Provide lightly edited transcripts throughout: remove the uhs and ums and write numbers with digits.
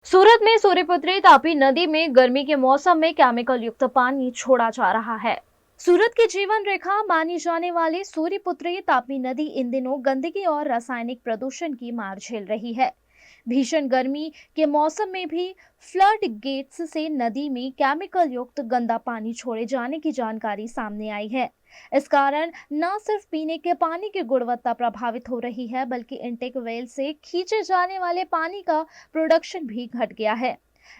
सूरत में सूर्यपुत्री तापी नदी में गर्मी के मौसम में केमिकल युक्त पानी छोड़ा जा रहा है। सूरत की जीवन रेखा मानी जाने वाली सूर्यपुत्री तापी नदी इन दिनों गंदगी और रासायनिक प्रदूषण की मार झेल रही है। भीषण गर्मी के मौसम में भी फ्लड गेट्स से नदी में केमिकल युक्त गंदा पानी छोड़े जाने की जानकारी सामने आई है। इस कारण न सिर्फ पीने के पानी की गुणवत्ता प्रभावित हो रही है, बल्कि इंटेक वेल से खींचे जाने वाले पानी का प्रोडक्शन भी घट गया है।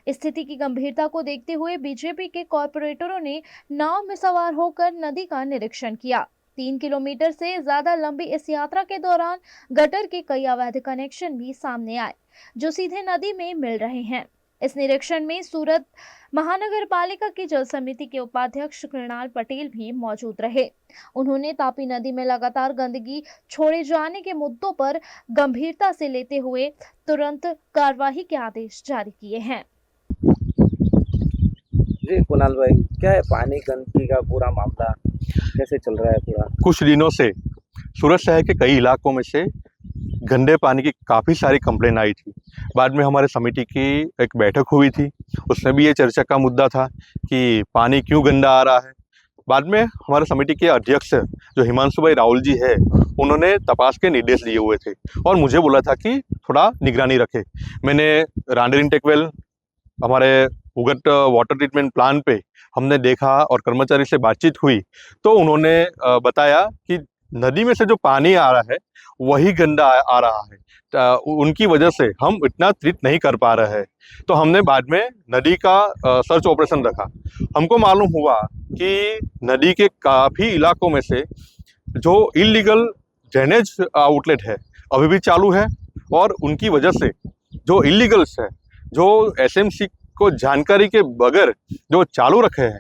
स्थिति की गंभीरता को देखते हुए बीजेपी के कॉर्पोरेटरों ने नाव में सवार होकर नदी का निरीक्षण किया। 3 किलोमीटर से ज्यादा लंबी इस यात्रा के दौरान गटर के कई अवैध कनेक्शन भी सामने आए, जो सीधे नदी में मिल रहे हैं। इस निरीक्षण में सूरत महानगर पालिका की जल समिति के उपाध्यक्ष कृणाल पटेल भी मौजूद रहे। उन्होंने तापी नदी में लगातार गंदगी छोड़े जाने के मुद्दों पर गंभीरता से लेते हुए तुरंत कार्रवाई के आदेश जारी किए हैं। जी कुणाल भाई, क्या है पानी गंदगी का पूरा मामला कैसे चल रहा है पूरा? कुछ दिनों से सूरत शहर के कई इलाकों में से गंदे पानी की काफ़ी सारी कंप्लेन आई थी। बाद में हमारे समिति की एक बैठक हुई थी, उसमें भी ये चर्चा का मुद्दा था कि पानी क्यों गंदा आ रहा है। बाद में हमारे समिति के अध्यक्ष जो हिमांशु भाई राहुल जी है, उन्होंने तपास के निर्देश दिए हुए थे और मुझे बोला था कि थोड़ा निगरानी रखे। मैंने रांडेर इंटेक वेल, हमारे उगट वाटर ट्रीटमेंट प्लांट पे हमने देखा और कर्मचारी से बातचीत हुई तो उन्होंने बताया कि नदी में से जो पानी आ रहा है वही गंदा आ रहा है। उनकी वजह से हम इतना ट्रीट नहीं कर पा रहे हैं। तो हमने बाद में नदी का सर्च ऑपरेशन रखा। हमको मालूम हुआ कि नदी के काफ़ी इलाकों में से जो इलीगल ड्रेनेज आउटलेट है अभी भी चालू है और उनकी वजह से जो इलीगल्स है, जो एसएमसी को जानकारी के बगैर जो चालू रखे हैं,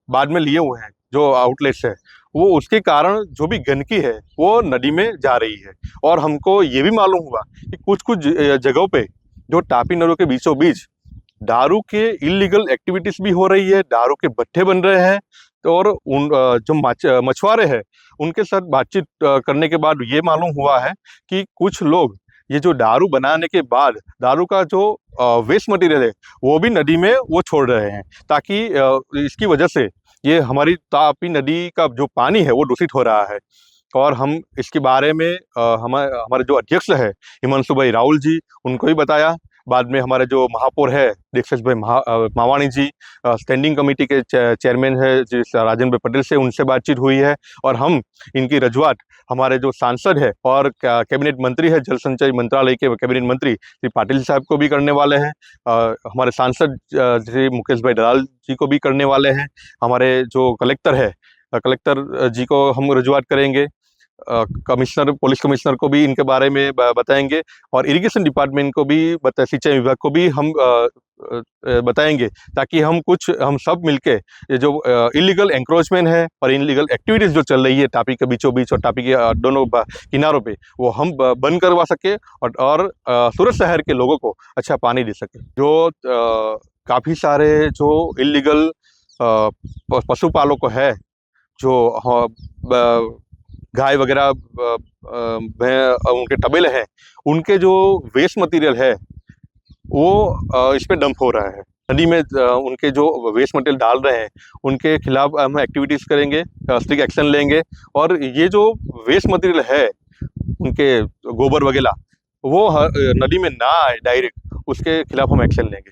बाद में लिए हुए हैं जो आउटलेट्स है, वो उसके कारण जो भी गंदगी है वो नदी में जा रही है। और हमको ये भी मालूम हुआ कि कुछ कुछ जगहों पे जो तापी नदियों के बीचों बीच दारू के इलीगल एक्टिविटीज भी हो रही है, दारू के भट्ठे बन रहे हैं। तो और उन जो मछुआरे हैं उनके साथ बातचीत करने के बाद ये मालूम हुआ है कि कुछ लोग ये जो दारू बनाने के बाद दारू का जो वेस्ट मटेरियल है वो भी नदी में वो छोड़ रहे हैं, ताकि इसकी वजह से ये हमारी तापी नदी का जो पानी है वो दूषित हो रहा है। और हम इसके बारे में हमारे जो अध्यक्ष है हिमांशु भाई राहुल जी, उनको भी बताया। बाद में हमारे जो महापौर है दीक्षित भाई मावाणी जी, स्टैंडिंग कमेटी के चेयरमैन है जिस राजेंद्र भाई पटेल से, उनसे बातचीत हुई है। और हम इनकी रजूआत हमारे जो सांसद है और कैबिनेट मंत्री है, जल संचय मंत्रालय के कैबिनेट मंत्री श्री पाटिल साहब को भी करने वाले हैं। हमारे सांसद श्री मुकेश भाई दलाल जी को भी करने वाले हैं। हमारे जो कलेक्टर है, कलेक्टर जी को हम रजूआत करेंगे। कमिश्नर, पुलिस कमिश्नर को भी इनके बारे में बताएंगे और इरिगेशन डिपार्टमेंट को भी सिंचाई विभाग को भी हम बताएंगे, ताकि हम सब मिलके ये जो इलीगल एंक्रोचमेंट है और इलीगल एक्टिविटीज़ जो चल रही है तापी के बीचों बीच और तापी के दोनों किनारों पे, वो हम बंद करवा सके और सूरत शहर के लोगों को अच्छा पानी दे सके। जो काफ़ी सारे जो इलीगल पशुपालक है, जो गाय वगैरह उनके तबेले हैं, उनके जो वेस्ट मटेरियल है वो इस पे डंप हो रहा है नदी में। उनके जो वेस्ट मटेरियल डाल रहे हैं उनके खिलाफ हम एक्टिविटीज़ करेंगे, स्ट्रिक्ट एक्शन लेंगे। और ये जो वेस्ट मटेरियल है, उनके गोबर वगैरह, वो नदी में ना आए डायरेक्ट, उसके खिलाफ हम एक्शन लेंगे।